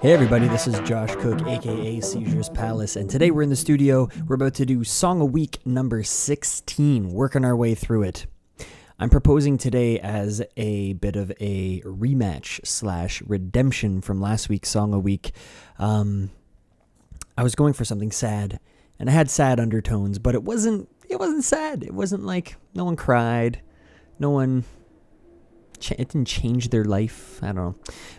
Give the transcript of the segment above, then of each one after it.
Hey everybody, this is Josh Cook, aka Seizures Palace, and today we're in the studio. We're about to do Song a Week number 16, working our way through it. I'm proposing today as a bit of a rematch / redemption from last week's Song a Week. I was going for something sad, and I had sad undertones, but it wasn't sad. It wasn't like no one cried, it didn't change their life. I don't know.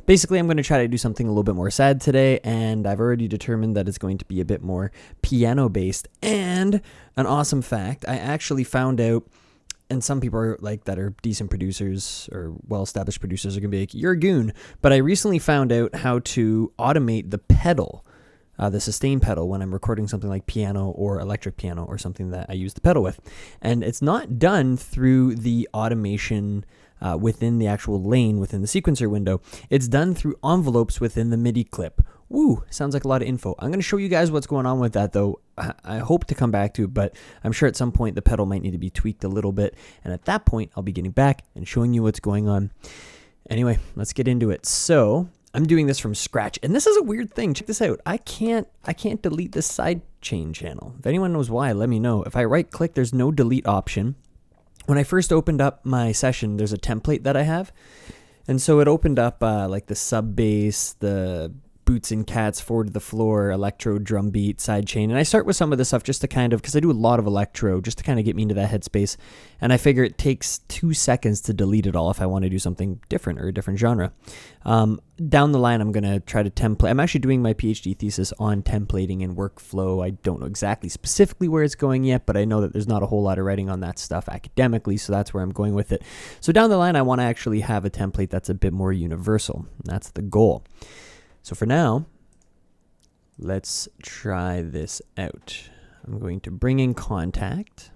Basically, I'm going to try to do something a little bit more sad today, and I've already determined that it's going to be a bit more piano-based. And an awesome fact, I actually found out, and some people are like that are decent producers or well-established producers are going to be like, you're a goon. But I recently found out how to automate the pedal, the sustain pedal, when I'm recording something like piano or electric piano or something that I use the pedal with. And it's not done through the automation within the actual lane within the sequencer window. It's done through envelopes within the MIDI clip. Woo, sounds like a lot of info. I'm going to show you guys what's going on with that, though. I hope to come back to it, but I'm sure at some point the pedal might need to be tweaked a little bit. And at that point, I'll be getting back and showing you what's going on. Anyway, let's get into it. So I'm doing this from scratch, and this is a weird thing. Check this out. I can't delete this sidechain channel. If anyone knows why, let me know. If I right click, there's no delete option. When I first opened up my session, there's a template that I have. And so it opened up like the sub bass, the boots and cats, forward to the floor, electro, drum beat, sidechain. And I start with some of this stuff just to kind of, because I do a lot of electro, just to kind of get me into that headspace. And I figure it takes 2 seconds to delete it all if I want to do something different or a different genre. Down the line, I'm going to try to template. I'm actually doing my PhD thesis on templating and workflow. I don't know exactly specifically where it's going yet, but I know that there's not a whole lot of writing on that stuff academically, so that's where I'm going with it. So down the line, I want to actually have a template that's a bit more universal. That's the goal. So for now, let's try this out. I'm going to bring in contact.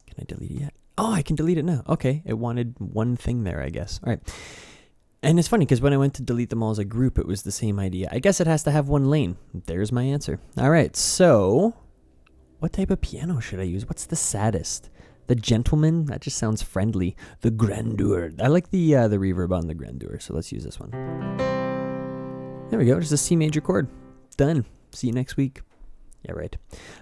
Can I delete it yet? Oh, I can delete it now. Okay, it wanted one thing there, I guess. All right. And it's funny because when I went to delete them all as a group, it was the same idea. I guess it has to have one lane. There's my answer. All right, so what type of piano should I use? What's the saddest? The gentleman? That just sounds friendly. The grandeur. I like the reverb on the grandeur, so let's use this one. There we go. Just a C major chord. Done. See you next week. Yeah, right.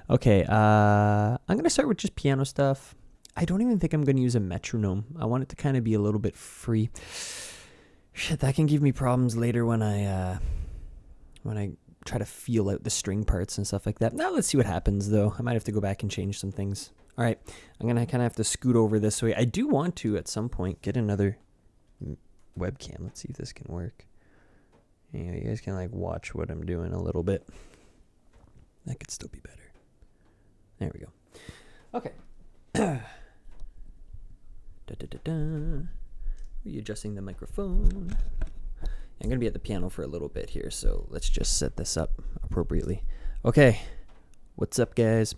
Okay, I'm going to start with just piano stuff. I don't even think I'm going to use a metronome. I want it to kind of be a little bit free. Shit, that can give me problems later when I try to feel out the string parts and stuff like that. Now let's see what happens, though. I might have to go back and change some things. All right, I'm going to kind of have to scoot over this way. I do want to, at some point, get another webcam. Let's see if this can work. You know, you guys can, like, watch what I'm doing a little bit. That could still be better. There we go. Okay. Readjusting the microphone. I'm going to be at the piano for a little bit here, so let's just set this up appropriately. Okay, what's up, guys?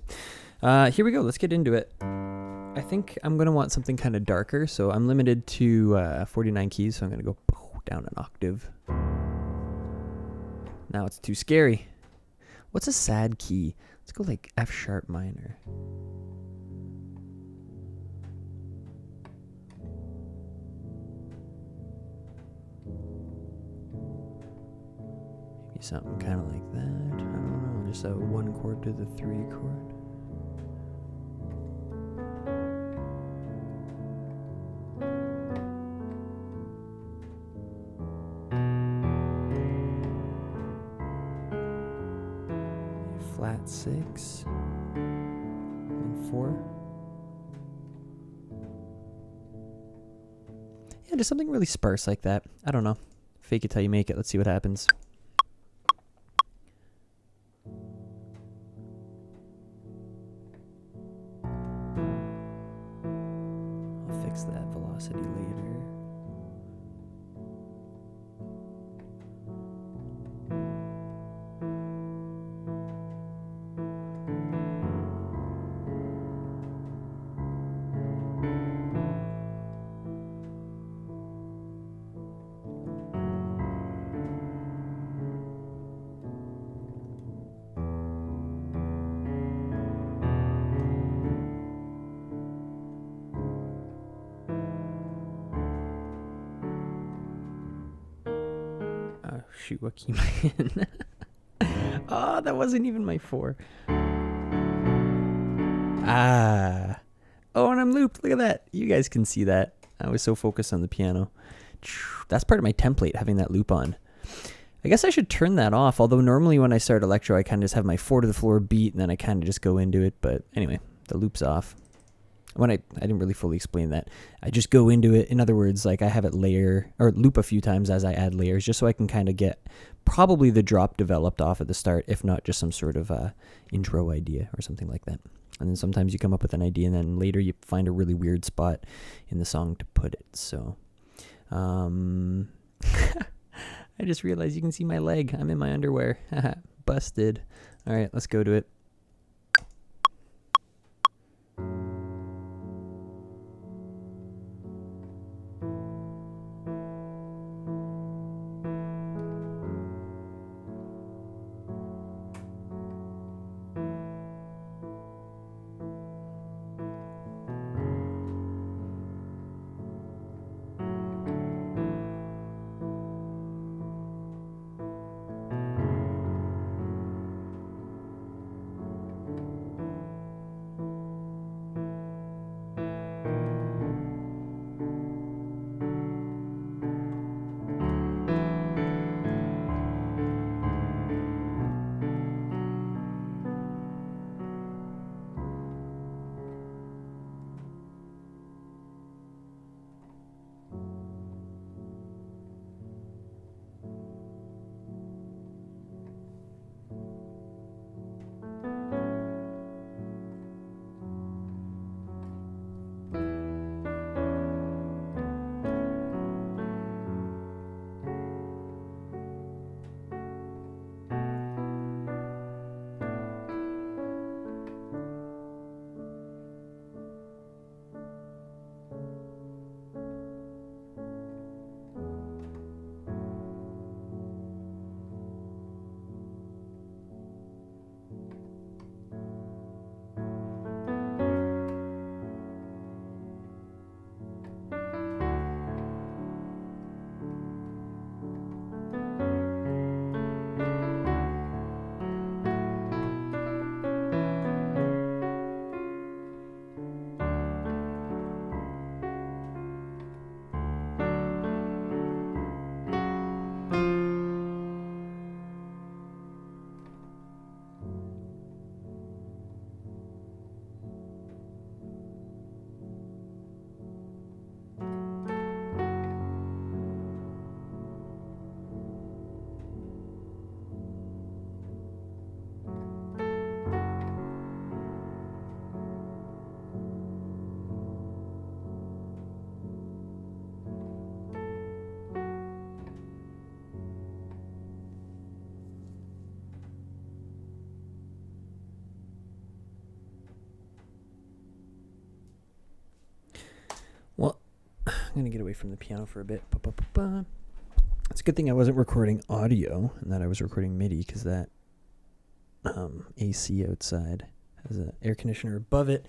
Here we go. Let's get into it. I think I'm going to want something kind of darker, so I'm limited to 49 keys, so I'm going to go down an octave. Now it's too scary. What's a sad key? Let's go like F sharp minor. Maybe something kind of like that. I don't know. Just a 1 chord to the 3 chord. Flat 6 and 4. Yeah, just something really sparse like that. I don't know. Fake it till you make it. Let's see what happens. I'll fix that velocity later. shoot, what key am I in? Oh, that wasn't even my 4. Ah. Oh, and I'm looped. Look at that. You guys can see that. I was so focused on the piano. That's part of my template, having that loop on. I guess I should turn that off, although normally when I start electro, I kind of just have my 4 to the floor beat, and then I kind of just go into it. But anyway, the loop's off. When I didn't really fully explain that. I just go into it. In other words, like I have it layer or loop a few times as I add layers, just so I can kind of get probably the drop developed off at the start, if not just some sort of intro idea or something like that. And then sometimes you come up with an idea, and then later you find a really weird spot in the song to put it. So, I just realized you can see my leg. I'm in my underwear. Busted. All right, let's go to it. Well, I'm going to get away from the piano for a bit. It's a good thing I wasn't recording audio and that I was recording MIDI, because that AC outside has an air conditioner above it,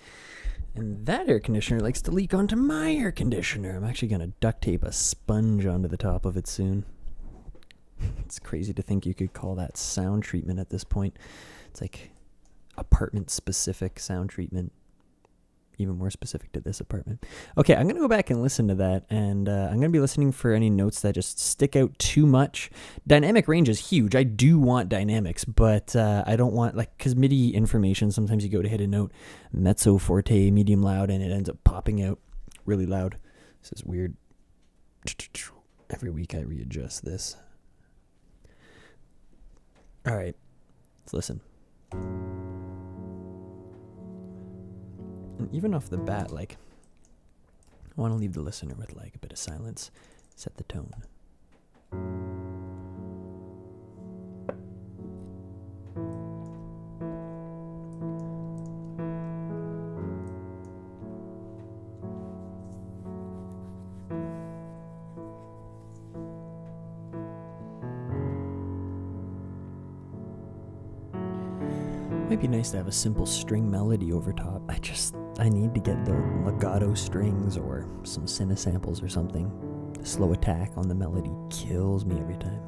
and that air conditioner likes to leak onto my air conditioner. I'm actually going to duct tape a sponge onto the top of it soon. It's crazy to think you could call that sound treatment at this point. It's like apartment-specific sound treatment. Even more specific to this apartment. Okay, I'm going to go back and listen to that, and I'm going to be listening for any notes that just stick out too much. Dynamic range is huge. I do want dynamics, but I don't want, like, because MIDI information, sometimes you go to hit a note, mezzo, forte, medium loud, and it ends up popping out really loud. This is weird. Every week I readjust this. All right, let's listen. And even off the bat, like, I want to leave the listener with, like, a bit of silence, set the tone. Might be nice to have a simple string melody over top. I need to get the legato strings or some cinesamples or something. The slow attack on the melody kills me every time.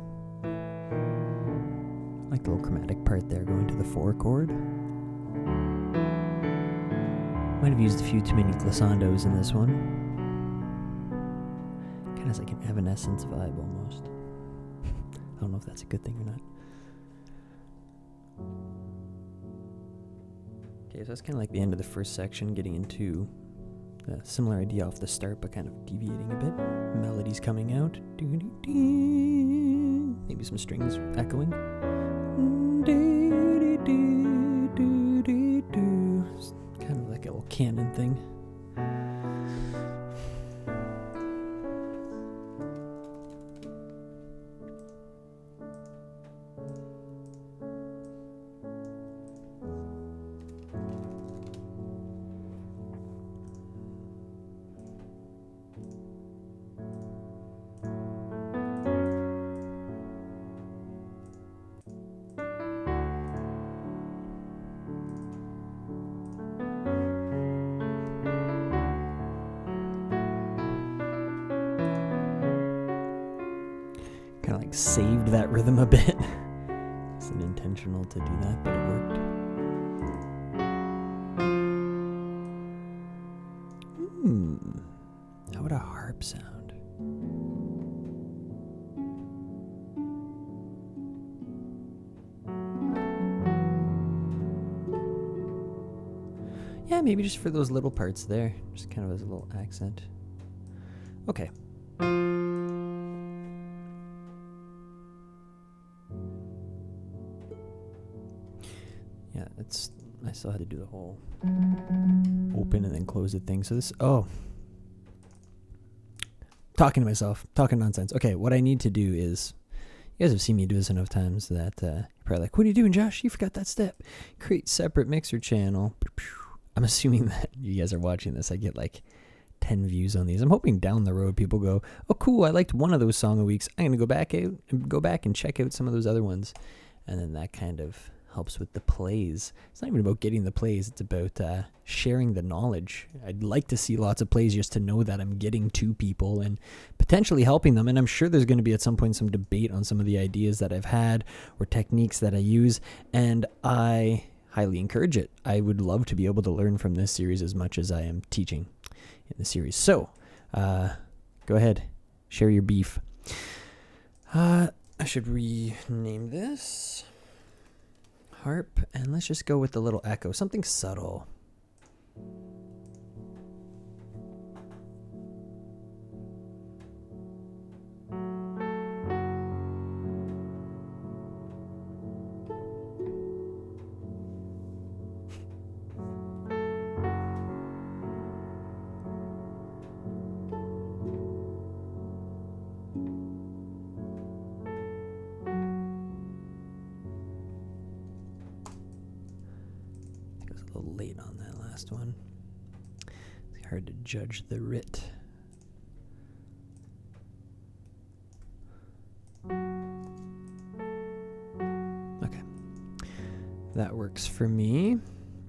like the little chromatic part there going to the 4 chord. Might have used a few too many glissandos in this one. Kind of has like an Evanescence vibe almost. I don't know if that's a good thing or not. Okay, so that's kind of like the end of the first section, getting into a similar idea off the start, but kind of deviating a bit. Melodies coming out. Maybe some strings echoing. It's kind of like a little canon thing. Kind of like saved that rhythm a bit. It's intentional to do that, but it worked. How would a harp sound? Yeah, maybe just for those little parts there, just kind of as a little accent. Okay. Yeah, I still had to do the whole open and then close it thing. So this, talking to myself, talking nonsense. Okay, what I need to do is, you guys have seen me do this enough times that you're probably like, what are you doing, Josh? You forgot that step. Create separate mixer channel. I'm assuming that you guys are watching this. I get like 10 views on these. I'm hoping down the road people go, oh cool, I liked one of those song a weeks. I'm gonna go back and check out some of those other ones. And then that kind of helps with the plays. It's not even about getting the plays, it's about sharing the knowledge. I'd like to see lots of plays just to know that I'm getting to people and potentially helping them. And I'm sure there's going to be at some point some debate on some of the ideas that I've had or techniques that I use, and I highly encourage it. I would love to be able to learn from this series as much as I am teaching in the series. So go ahead, share your beef. I should rename this harp, and let's just go with the little echo, something subtle. Late on that last one. It's hard to judge the writ. Okay. That works for me.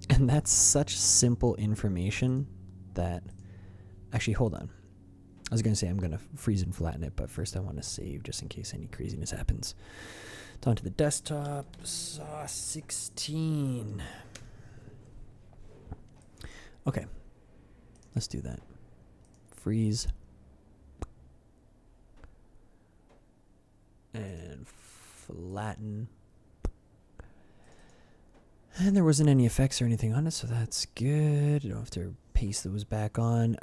And that's such simple information that... Actually, hold on. I was going to say I'm going to freeze and flatten it, but first I want to save just in case any craziness happens. It's onto the desktop. SAW 16. Okay, let's do that. Freeze. And flatten. And there wasn't any effects or anything on it, so that's good. You don't have to paste those back on.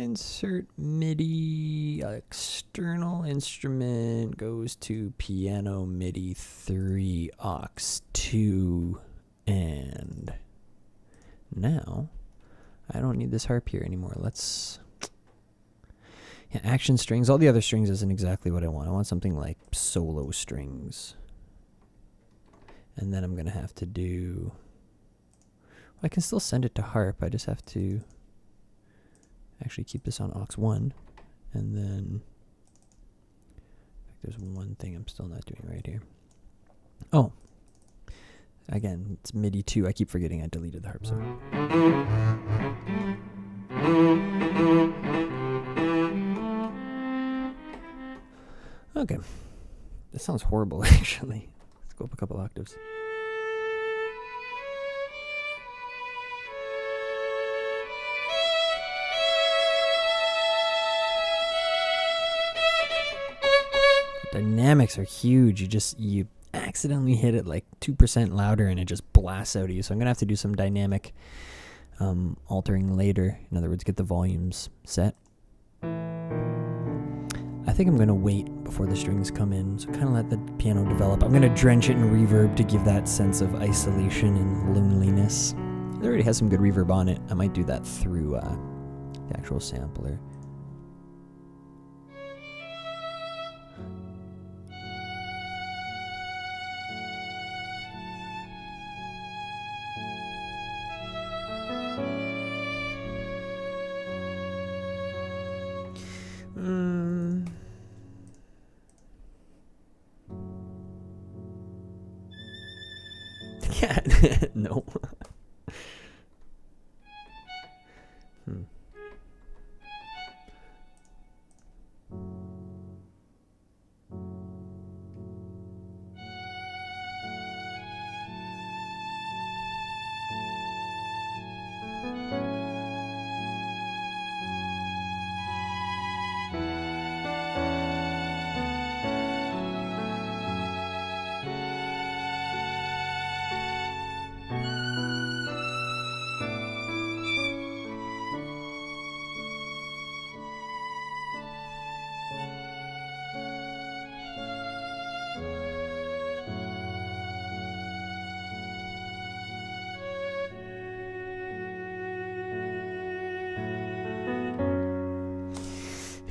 Insert MIDI. External instrument goes to piano MIDI 3 aux 2. And now I don't need this harp here anymore. Let's... Yeah, action strings. All the other strings isn't exactly what I want. I want something like solo strings. And then I'm going to have to do... Well, I can still send it to harp. I just have to actually keep this on aux 1. And then... There's one thing I'm still not doing right here. Oh. Again, it's MIDI 2. I keep forgetting I deleted the harp. So. Okay. This sounds horrible, actually. Let's go up a couple octaves. Dynamics are huge. You accidentally hit it like 2% louder and it just blasts out of you. So I'm gonna have to do some dynamic altering later. In other words, get the volumes set. I think I'm gonna wait before the strings come in, so kind of let the piano develop. I'm gonna drench it in reverb to give that sense of isolation and loneliness. It already has some good reverb on it. I might do that through the actual sampler. Yeah, no.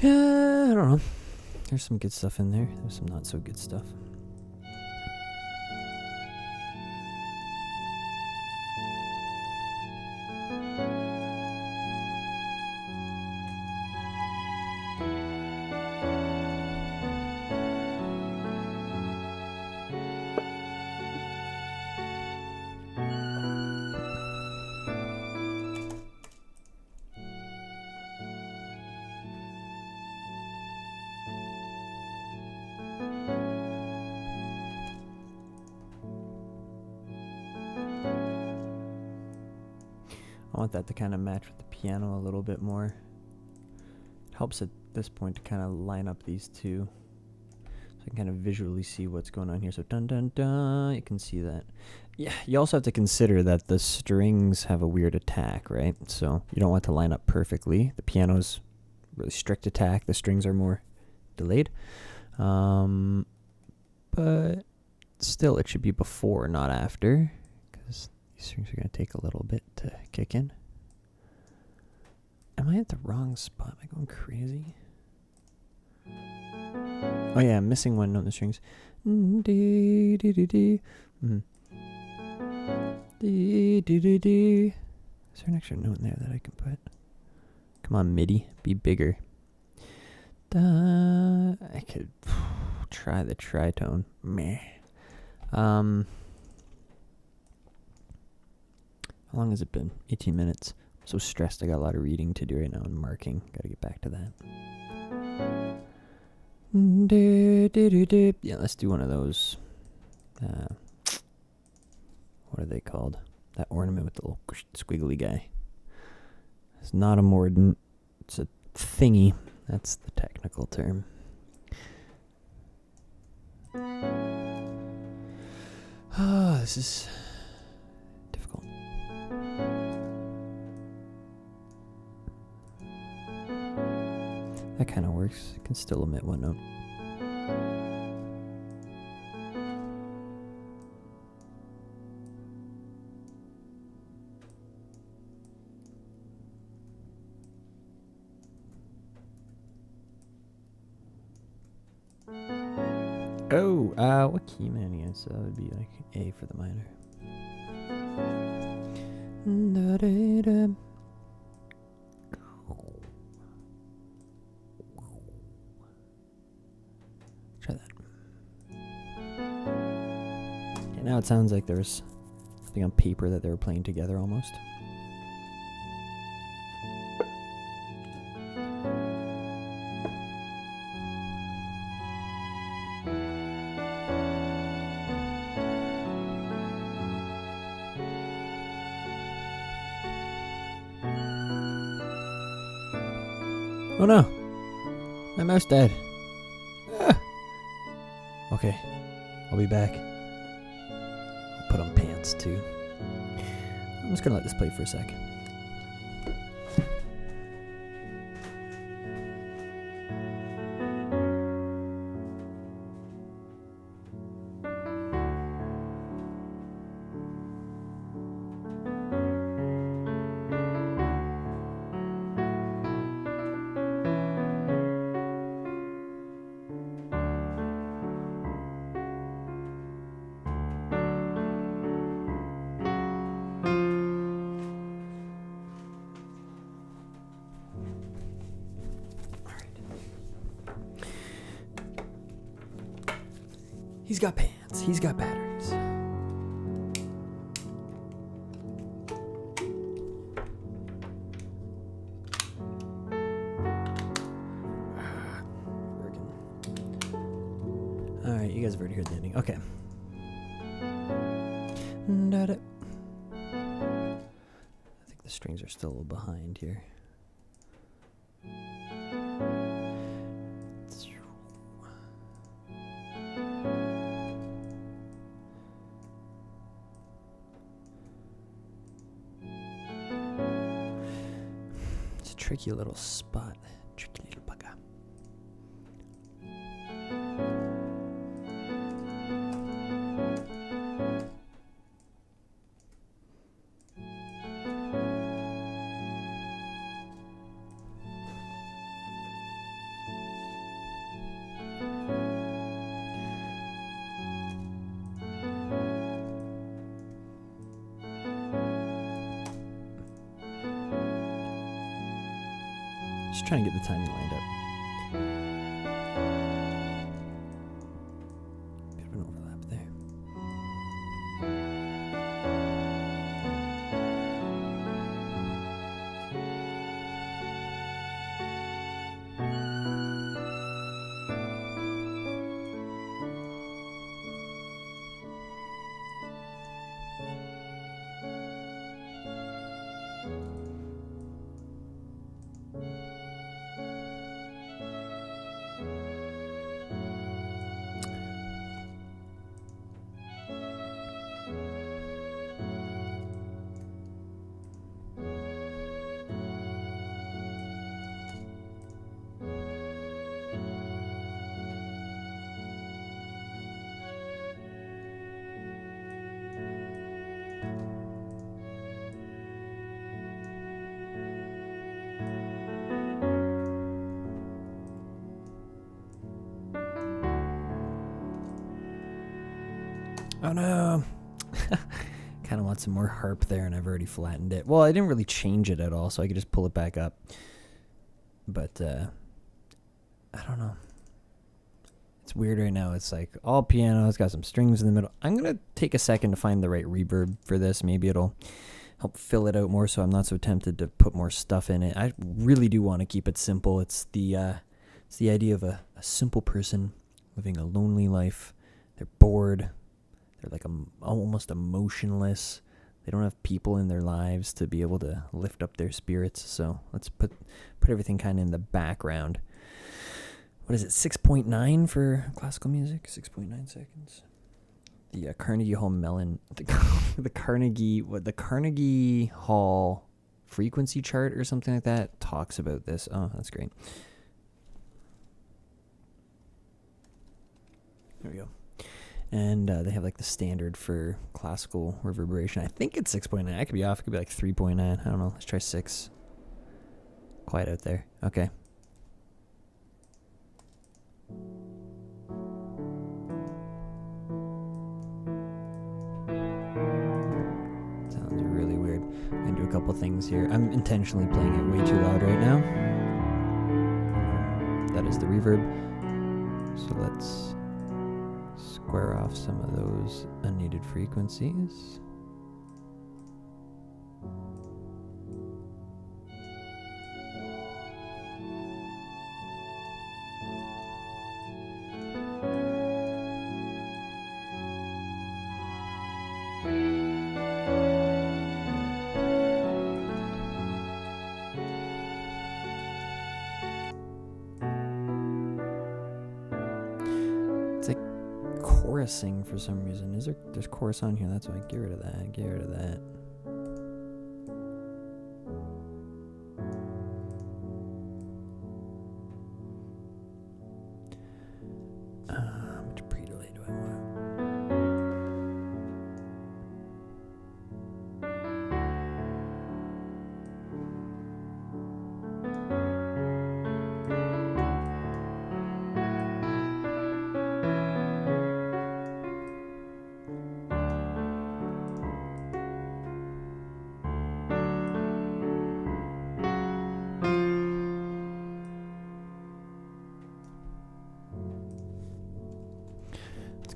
Yeah, I don't know. There's some good stuff in there. There's some not so good stuff. I want that to kind of match with the piano a little bit more. It helps at this point to kind of line up these two. So I can kind of visually see what's going on here. So dun dun dun, you can see that. Yeah, you also have to consider that the strings have a weird attack, right? So you don't want to line up perfectly. The piano's really strict attack. The strings are more delayed. But still, it should be before, not after, because these strings are going to take a little bit to kick in. Am I at the wrong spot? Am I going crazy? Oh yeah, I'm missing one note in the strings. Is there an extra note in there that I can put? Come on, MIDI, be bigger. I could try the tritone. Meh. How long has it been? 18 minutes. I'm so stressed. I got a lot of reading to do right now and marking. Gotta get back to that. Yeah, let's do one of those. What are they called? That ornament with the little squiggly guy. It's not a mordant. It's a thingy. That's the technical term. Oh, this is difficult. That kind of works. It can still omit one note. Oh, what key am I in? So that would be like A for the minor. Try that. Yeah, now it sounds like there's something on paper that they were playing together almost. Oh no, my mouse died. Ah. Okay, I'll be back. I'll put on pants too. I'm just gonna let this play for a sec. He's got pants. He's got batteries. Working. All right, you guys have already heard the ending. Okay. I think the strings are still a little behind here. Tricky little spot. Tricky little bugger. Just trying to get the timing lined up. Bit of an overlap there. Oh no. Kind of want some more harp there, and I've already flattened it. Well, I didn't really change it at all, so I could just pull it back up. But I don't know. It's weird right now. It's like all piano. It's got some strings in the middle. I'm going to take a second to find the right reverb for this. Maybe it'll help fill it out more so I'm not so tempted to put more stuff in it. I really do want to keep it simple. It's the idea of a simple person living a lonely life. They're bored. They're like almost emotionless. They don't have people in their lives to be able to lift up their spirits. So let's put everything kind of in the background. What is it? 6.9 for classical music. 6.9 seconds. The Carnegie Hall the Carnegie Hall frequency chart or something like that talks about this. Oh, that's great. There we go. And they have like the standard for classical reverberation. I think it's 6.9. I could be off. It could be like 3.9. I don't know. Let's try 6. Quiet out there. Okay. Sounds really weird. I'm going to do a couple things here. I'm intentionally playing it way too loud right now. That is the reverb. So let's square off some of those unneeded frequencies. chorusing for some reason. There's chorus on here, that's why. Get rid of that, get rid of that. How much pre-delay do I want?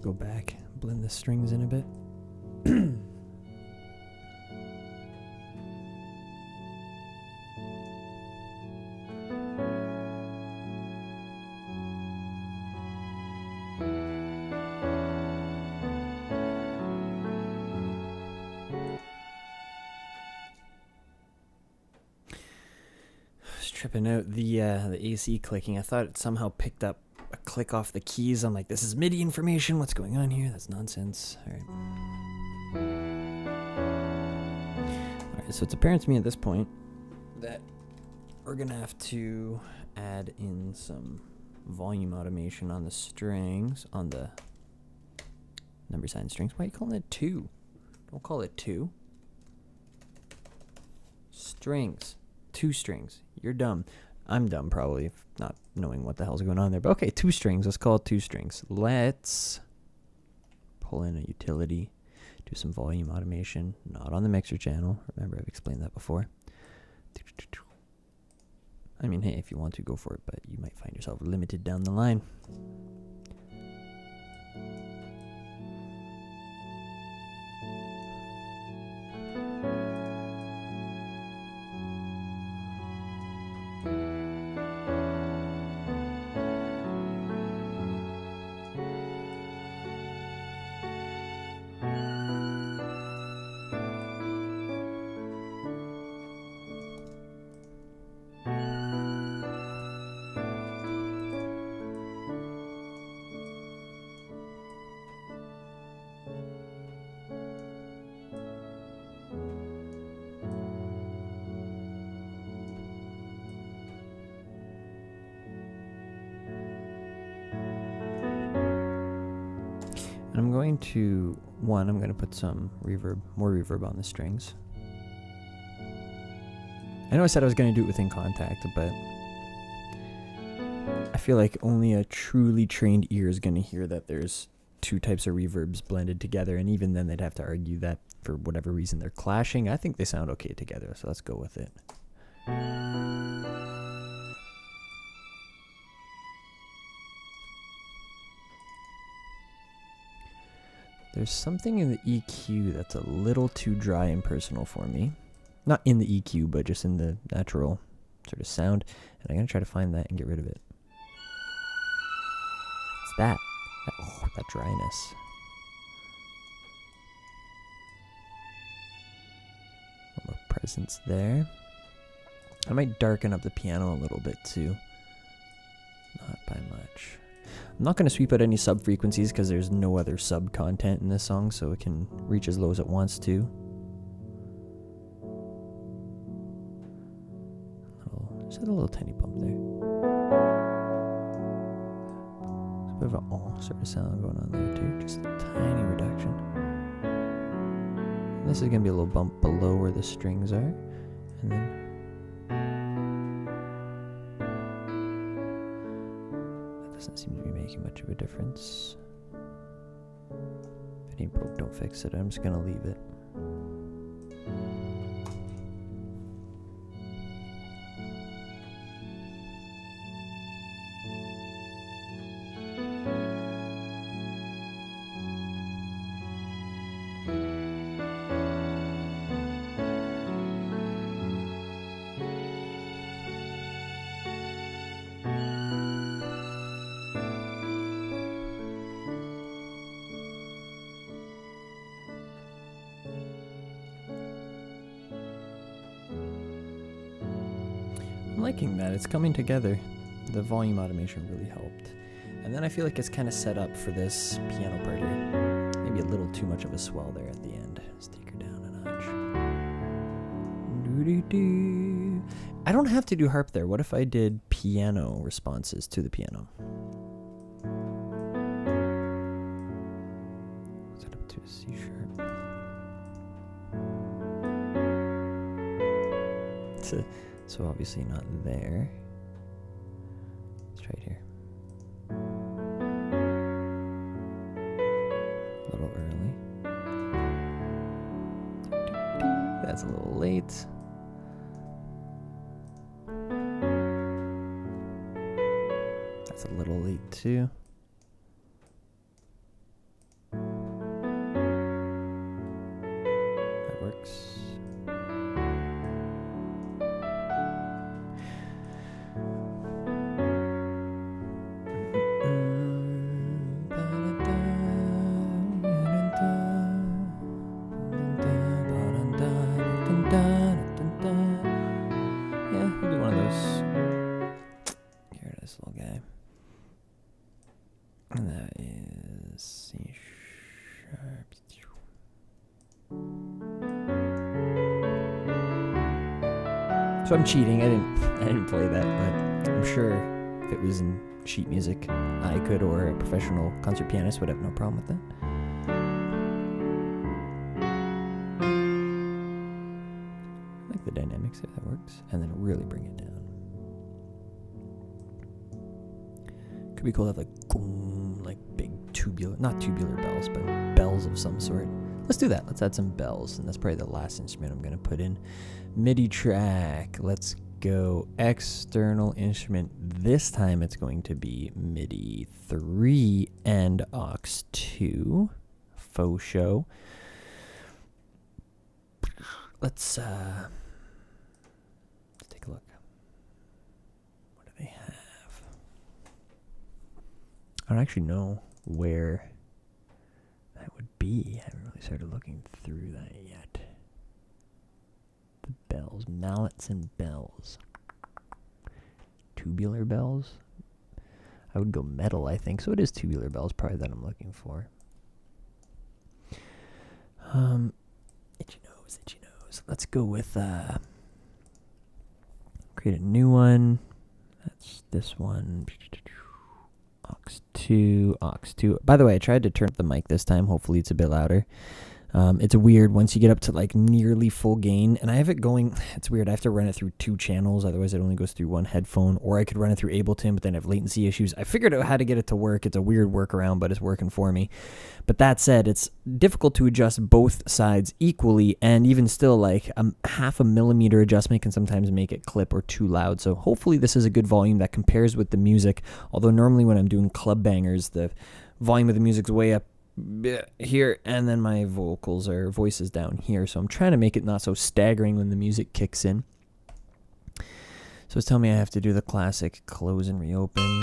Go back, blend the strings in a bit. I was tripping out the AC clicking. I thought it somehow picked up a click off the keys. I'm like, this is MIDI information. What's going on here? That's nonsense. All right, so it's apparent to me at this point that we're gonna have to add in some volume automation on the strings, on the number sign strings. Why are you calling it 2? Don't call it 2. Strings. 2 strings. You're dumb. I'm dumb, probably, not knowing what the hell's going on there. But okay, 2 strings. Let's call it 2 strings. Let's pull in a utility, do some volume automation, not on the mixer channel. Remember, I've explained that before. I mean, hey, if you want to, go for it, but you might find yourself limited down the line. I'm going to put some reverb, more reverb on the strings. I know I said I was going to do it within Contact, but I feel like only a truly trained ear is going to hear that there's 2 types of reverbs blended together, and even then they'd have to argue that for whatever reason they're clashing. I think they sound okay together, so let's go with it. There's something in the EQ that's a little too dry and personal for me. Not in the EQ, but just in the natural sort of sound. And I'm going to try to find that and get rid of it. It's that. Oh, that dryness. A little presence there. I might darken up the piano a little bit too. Not by much. I'm not going to sweep out any sub frequencies because there's no other sub content in this song, so it can reach as low as it wants to. Just a little tiny bump there. There's a bit of an oh sort of sound going on there too, just a tiny reduction. And this is going to be a little bump below where the strings are, and then doesn't seem to be making much of a difference. If it ain't broke, don't fix it. I'm just gonna leave it. I'm liking that. It's coming together. The volume automation really helped. And then I feel like it's kind of set up for this piano part here. Maybe a little too much of a swell there at the end. Let's take her down a notch. Doo-doo-doo. I don't have to do harp there. What if I did piano responses to the piano? Set up to a C sharp. So obviously not there. Let's try it here. A little early. That's a little late. That's a little late too. That works. So I'm cheating. I didn't play that, but I'm sure if it was in sheet music, I could, or a professional concert pianist would have no problem with that. I like the dynamics if that works, and then really bring it down. Could be cool to have like boom, like big not tubular bells, but bells of some sort. Let's do that. Let's add some bells, and that's probably the last instrument I'm going to put in. MIDI track. Let's go external instrument. This time it's going to be MIDI 3 and aux 2. Faux show. Let's take a look. What do they have? I don't actually know where that would be. I haven't really started looking through that yet. The bells, mallets and bells. Tubular bells? I would go metal, I think. So it is tubular bells, probably that I'm looking for. Itchy nose. Let's go with, create a new one. That's this one. Aux 2. By the way, I tried to turn up the mic this time. Hopefully it's a bit louder. It's weird once you get up to like nearly full gain, and I have it going. It's weird. I have to run it through 2 channels, otherwise it only goes through one headphone, or I could run it through Ableton, but then I have latency issues. I figured out how to get it to work. It's a weird workaround, but it's working for me. But that said, it's difficult to adjust both sides equally, and even still, like a half a millimeter adjustment can sometimes make it clip or too loud. So hopefully this is a good volume that compares with the music, although normally when I'm doing club bangers, the volume of the music's way up here, and then my voice is down here, so I'm trying to make it not so staggering when the music kicks in. So it's telling me I have to do the classic close and reopen.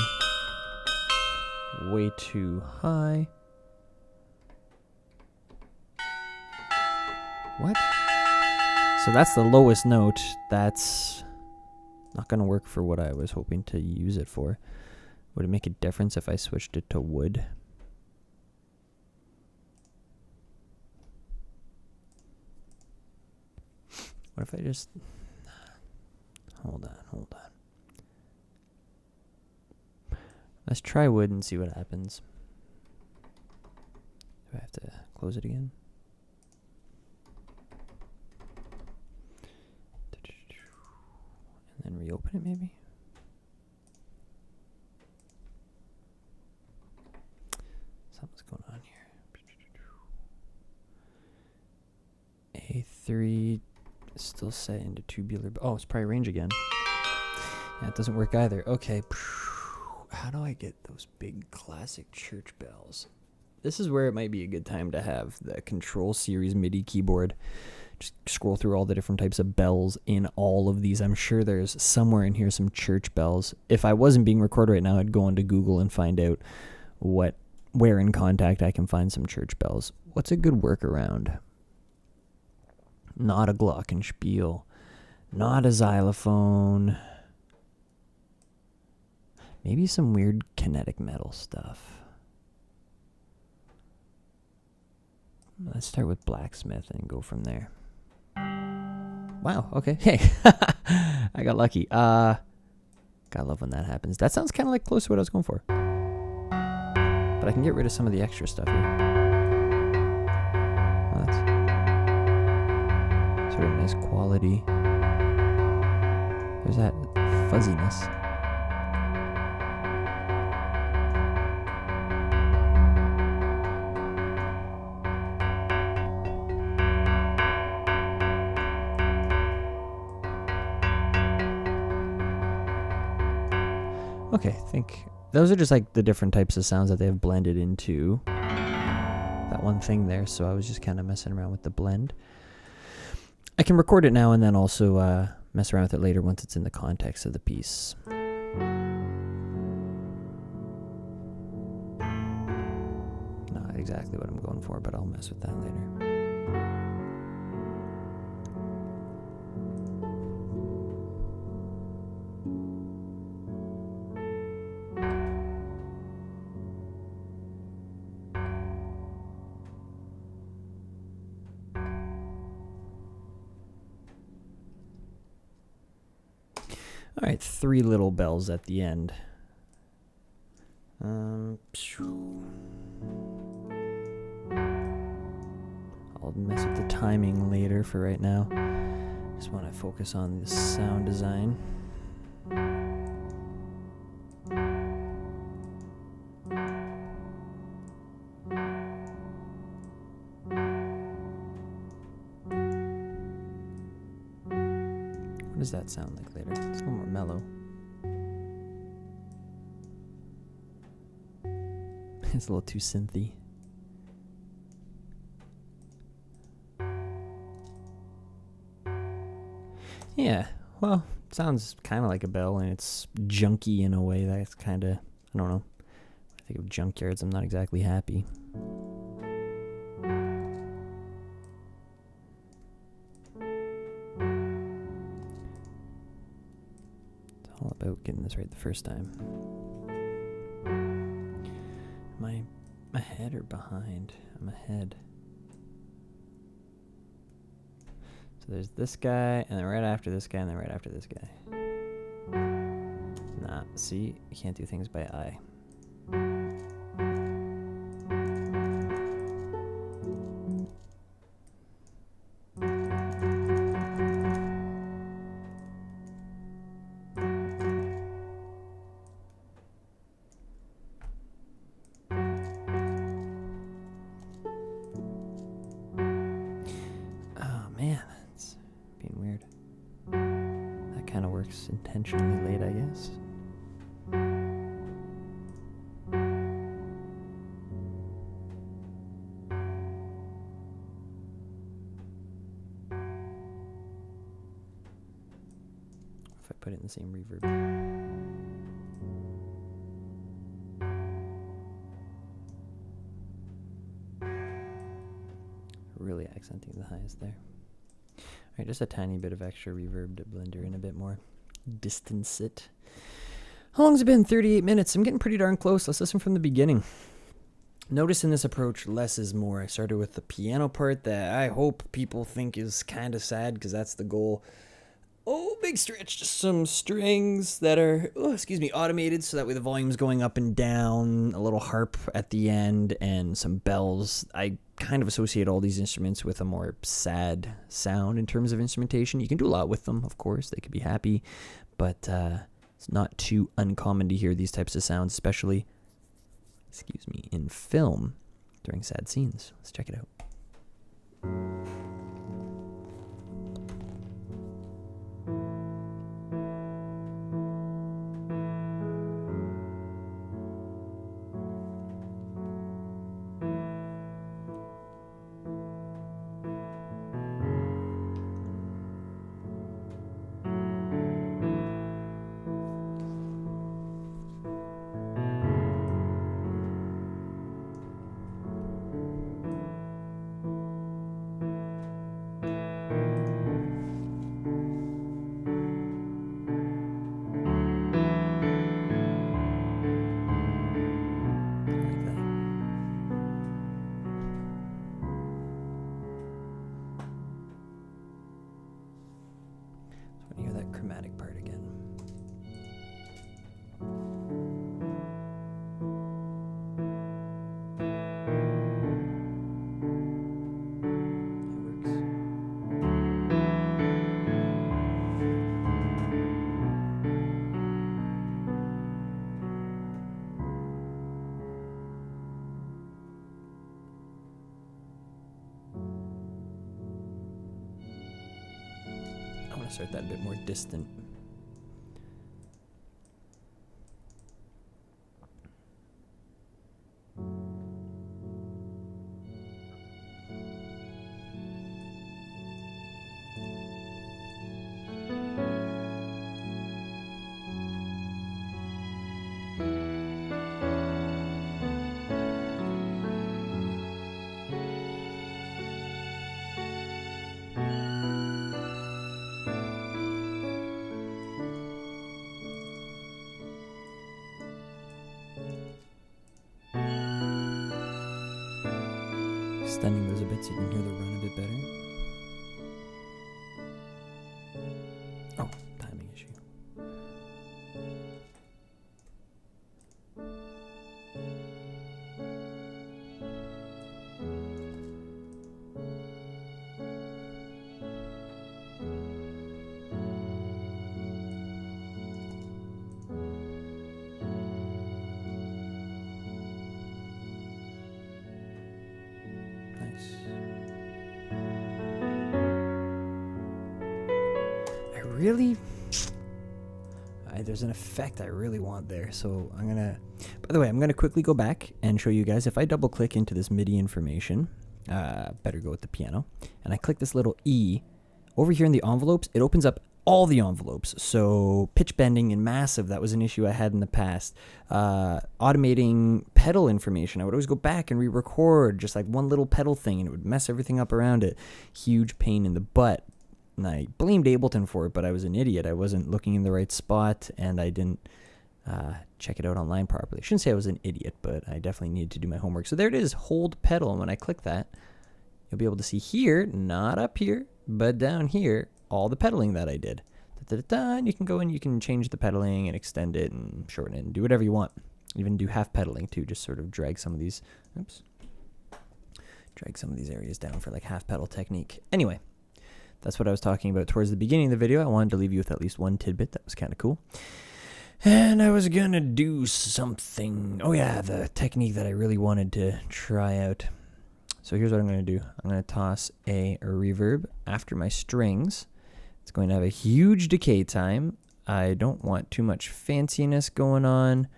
Way too high. What? So that's the lowest note. That's not going to work for what I was hoping to use it for. Would it make a difference if I switched it to wood? What if I just... Hold on. Let's try wood and see what happens. Do I have to close it again? And then reopen it maybe? Something's going on here. A3... still set into tubular. Oh, it's probably range again. Yeah, it doesn't work either. Okay. How do I get those big classic church bells? This is where it might be a good time to have the Control Series MIDI keyboard. Just scroll through all the different types of bells in all of these. I'm sure there's somewhere in here some church bells. If I wasn't being recorded right now, I'd go onto Google and find out where in Contact I can find some church bells. What's a good workaround? Not a glockenspiel, not a xylophone. Maybe some weird kinetic metal stuff. Let's start with blacksmith and go from there. Wow, okay. Hey, I got lucky. Gotta love when that happens. That sounds kind of like close to what I was going for. But I can get rid of some of the extra stuff here. Oh, that's sort of nice quality. There's that fuzziness. Okay, I think those are just like the different types of sounds that they have blended into that one thing there. So I was just kind of messing around with the blend. I can record it now and then also mess around with it later once it's in the context of the piece. Not exactly what I'm going for, but I'll mess with that later. All right, 3 little bells at the end. I'll mess with the timing later for right now. Just want to focus on the sound design. What does that sound like later? It's a little more mellow. It's a little too synthy. Yeah, well, it sounds kind of like a bell, and it's junky in a way that's kind of, I don't know. I think of junkyards, I'm not exactly happy. It's all about getting this right the first time. Am I ahead or behind? I'm ahead. So there's this guy, and then right after this guy, and then right after this guy. Nah, see? You can't do things by eye. Intentionally late, I guess. If I put it in the same reverb. Really accenting the highs there. Alright, just a tiny bit of extra reverb to blend her in a bit more. Distance it. How long has it been? 38 minutes. I'm getting pretty darn close. Let's listen from the beginning. Notice in this approach, less is more. I started with the piano part that I hope people think is kind of sad because that's the goal. Oh, big stretch. Just some strings that are, automated so that way the volume's going up and down, a little harp at the end, and some bells. I kind of associate all these instruments with a more sad sound in terms of instrumentation. You can do a lot with them, of course. They could be happy, but it's not too uncommon to hear these types of sounds, especially, in film during sad scenes. Let's check it out. start that a bit more distant. Extending those a bit so you can hear the run a bit better. Oh, timing issue. There's an effect I really want there, so I'm gonna, by the way, I'm gonna quickly go back and show you guys. If I double click into this MIDI information, better go with the piano, and I click this little E over here in the envelopes, it opens up all the envelopes. So pitch bending and massive, that was an issue I had in the past. Automating pedal information, I would always go back and re-record just like one little pedal thing, and it would mess everything up around it. Huge pain in the butt. And I blamed Ableton for it, but I was an idiot. I wasn't looking in the right spot, and I didn't check it out online properly. I shouldn't say I was an idiot, but I definitely needed to do my homework. So there it is, hold pedal, and when I click that, you'll be able to see here, not up here, but down here, all the pedaling that I did. And you can go in, you can change the pedaling and extend it and shorten it and do whatever you want. Even do half pedaling too, just sort of drag some of these, drag some of these areas down for like half pedal technique. Anyway. That's what I was talking about towards the beginning of the video. I wanted to leave you with at least one tidbit. That was kind of cool. And I was going to do something. Oh, yeah, the technique that I really wanted to try out. So here's what I'm going to do. I'm going to toss a reverb after my strings. It's going to have a huge decay time. I don't want too much fanciness going on.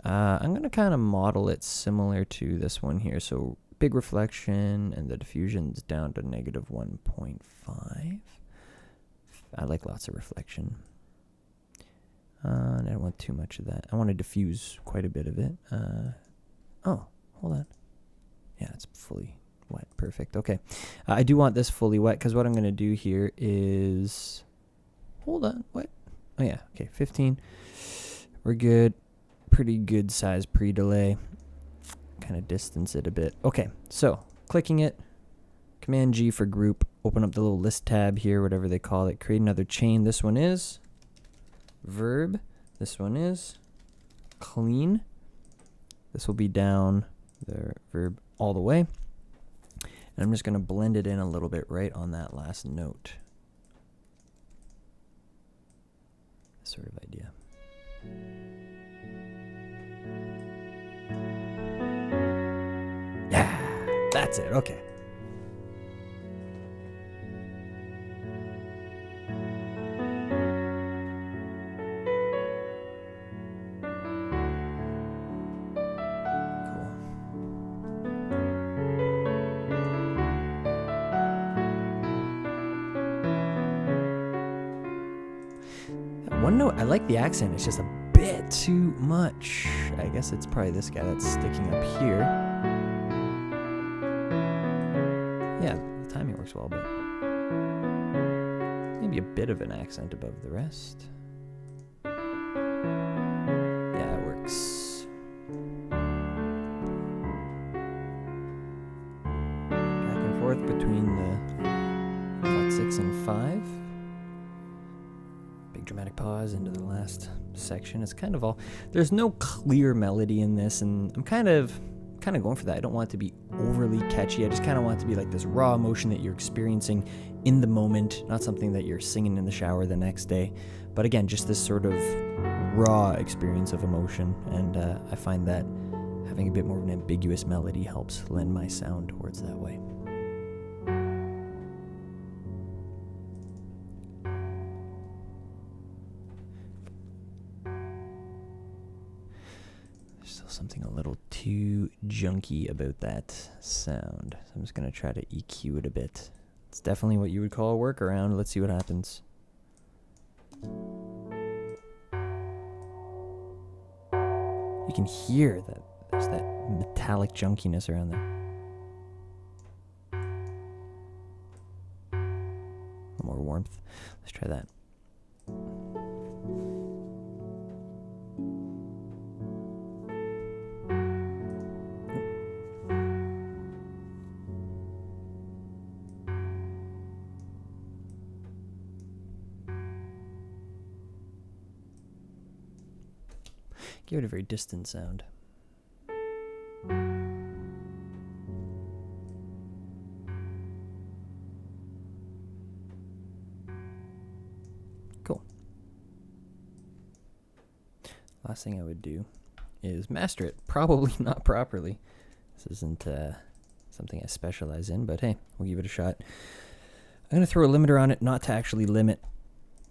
I'm going to kind of model it similar to this one here. So big reflection, and the diffusion's down to -1.5. I like lots of reflection. And I don't want too much of that. I want to diffuse quite a bit of it. Oh, hold on. Yeah, it's fully wet. Perfect. Okay. I do want this fully wet, because what I'm going to do here is... Hold on. What? Oh, yeah. Okay, 15. We're good. Pretty good size pre-delay. Kind of distance it a bit. Okay, so clicking it, Command G for group, open up the little list tab here, whatever they call it, create another chain. This one is verb, this one is clean. This will be down the verb all the way. And I'm just going to blend it in a little bit right on that last note. This sort of idea. That's it, okay. Cool. One note, I like the accent, it's just a bit too much. I guess it's probably this guy that's sticking up here. Yeah, the timing works well, but maybe a bit of an accent above the rest. Yeah, it works. Back and forth between the flat 6 and 5. Big dramatic pause into the last section. It's kind of all... There's no clear melody in this, and I'm kind of going for that. I don't want it to be overly catchy. I just kind of want it to be like this raw emotion that you're experiencing in the moment, not something that you're singing in the shower the next day. But again, just this sort of raw experience of emotion, and I find that having a bit more of an ambiguous melody helps lend my sound towards that way. Still something a little too junky about that sound. So I'm just going to try to EQ it a bit. It's definitely what you would call a workaround. Let's see what happens. You can hear that there's that metallic junkiness around there. More warmth. Let's try that. Give it a very distant sound. Cool. Last thing I would do is master it. Probably not properly. This isn't something I specialize in, but hey, we'll give it a shot. I'm going to throw a limiter on it, not to actually limit,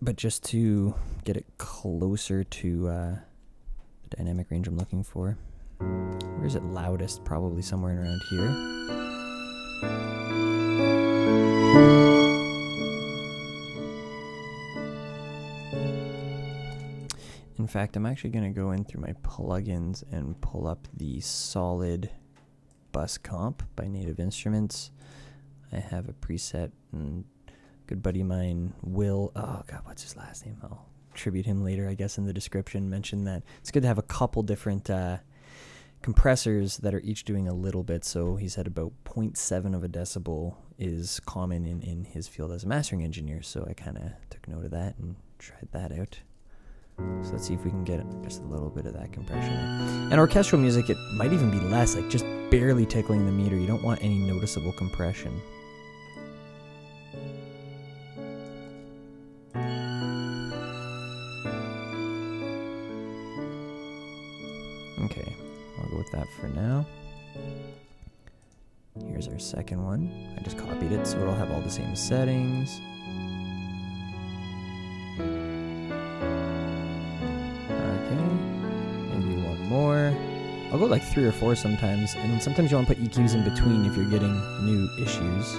but just to get it closer to the dynamic range I'm looking for. Where is it loudest? Probably somewhere around here. In fact, I'm actually going to go in through my plugins and pull up the solid bus comp by Native Instruments. I have a preset, and a good buddy of mine, Will, oh god, what's his last name? I'll attribute him later, I guess, in the description. Mentioned that it's good to have a couple different compressors that are each doing a little bit. So he said about 0.7 of a decibel is common in his field as a mastering engineer. So I kind of took note of that and tried that out. So let's see if we can get just a little bit of that compression in. And orchestral music, it might even be less, like just barely tickling the meter. You don't want any noticeable compression. Okay, I'll go with that for now. Here's our second one. I just copied it, so it'll have all the same settings. More. I'll go like 3 or 4 sometimes, and sometimes you want to put EQs in between if you're getting new issues.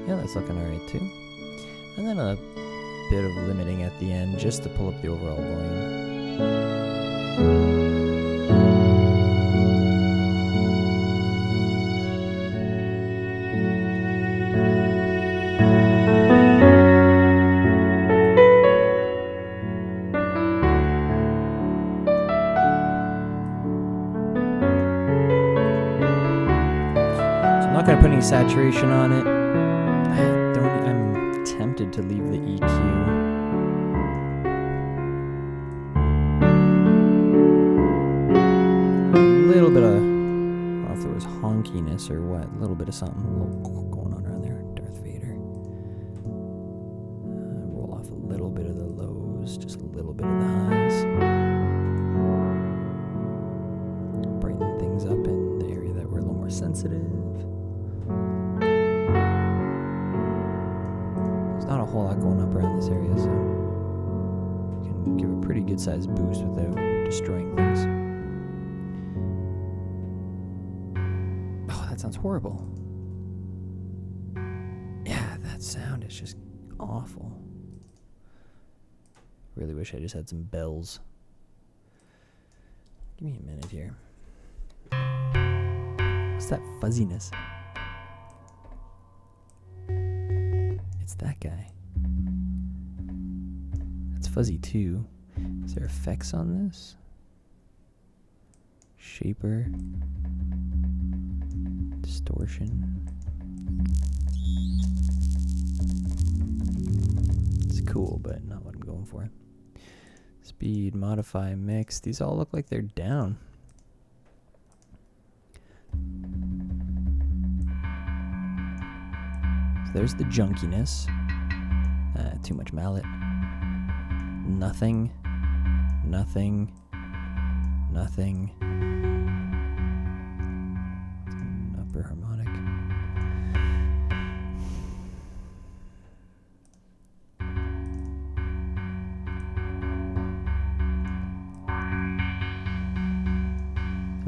Yeah, that's looking alright too. And then a bit of limiting at the end just to pull up the overall volume. I'm not going to put any saturation on it. I'm tempted to leave the EQ. A little bit of, I don't know if there was honkiness or what, a little bit of something going on around there. Darth Vader. Roll off a little bit of the lows, just a little bit of the highs. Brighten things up in the area that we're a little more sensitive. Not a whole lot going up around this area, so you can give a pretty good sized boost without destroying things. Oh, that sounds horrible. Yeah, that sound is just awful. Really wish I just had some bells. Give me a minute here. What's that fuzziness? It's that guy. That's fuzzy too. Is there effects on this? Shaper. Distortion. It's cool, but not what I'm going for. Speed, modify, mix. These all look like they're down. There's the junkiness. Too much mallet. Nothing. Nothing. Nothing. Upper harmonic.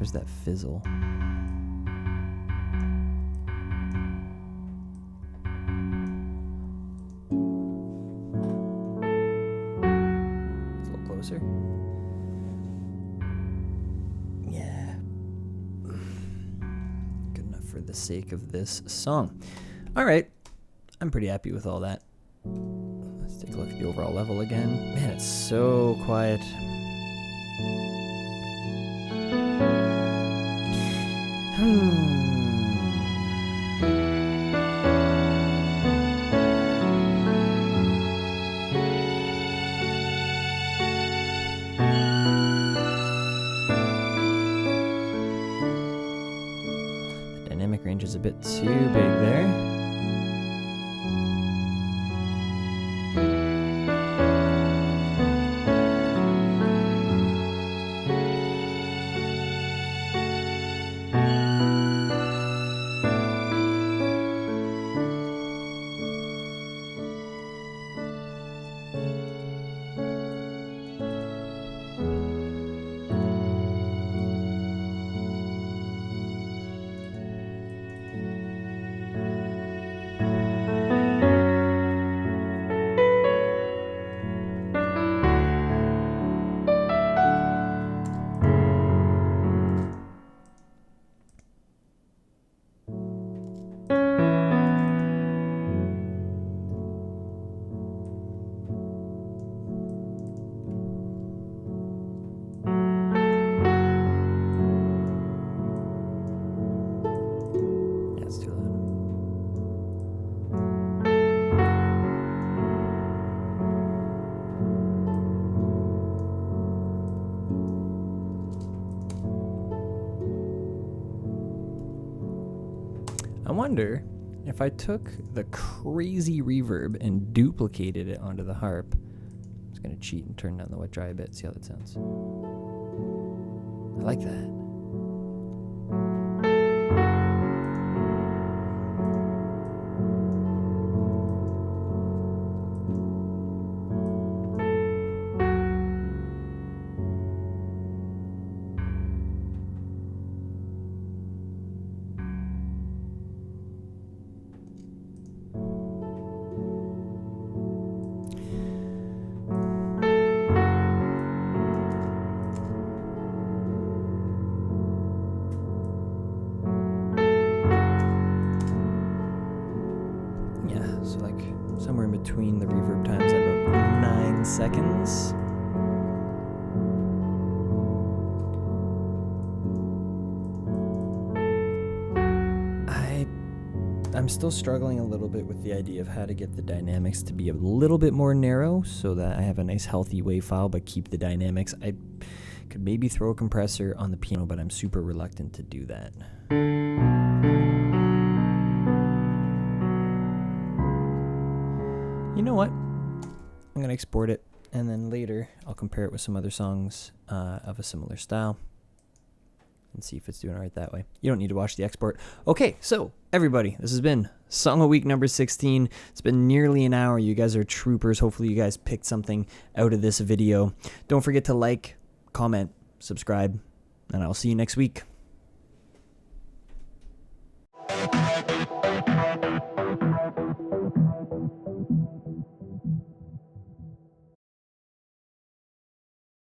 Where's that fizzle? It's a little closer. Yeah. Good enough for the sake of this song. All right. I'm pretty happy with all that. Let's take a look at the overall level again. Man, it's so quiet. The dynamic range is a bit too big there. I wonder if I took the crazy reverb and duplicated it onto the harp. I'm just going to cheat and turn down the wet dry a bit, see how that sounds. I like that. So like somewhere in between the reverb times at about 9 seconds. I'm still struggling a little bit with the idea of how to get the dynamics to be a little bit more narrow so that I have a nice healthy wave file but keep the dynamics. I could maybe throw a compressor on the piano, but I'm super reluctant to do that. You know what? I'm going to export it, and then later I'll compare it with some other songs of a similar style and see if it's doing all right that way. You don't need to watch the export. Okay, so everybody, this has been Song of Week number 16. It's been nearly an hour. You guys are troopers. Hopefully you guys picked something out of this video. Don't forget to like, comment, subscribe, and I'll see you next week.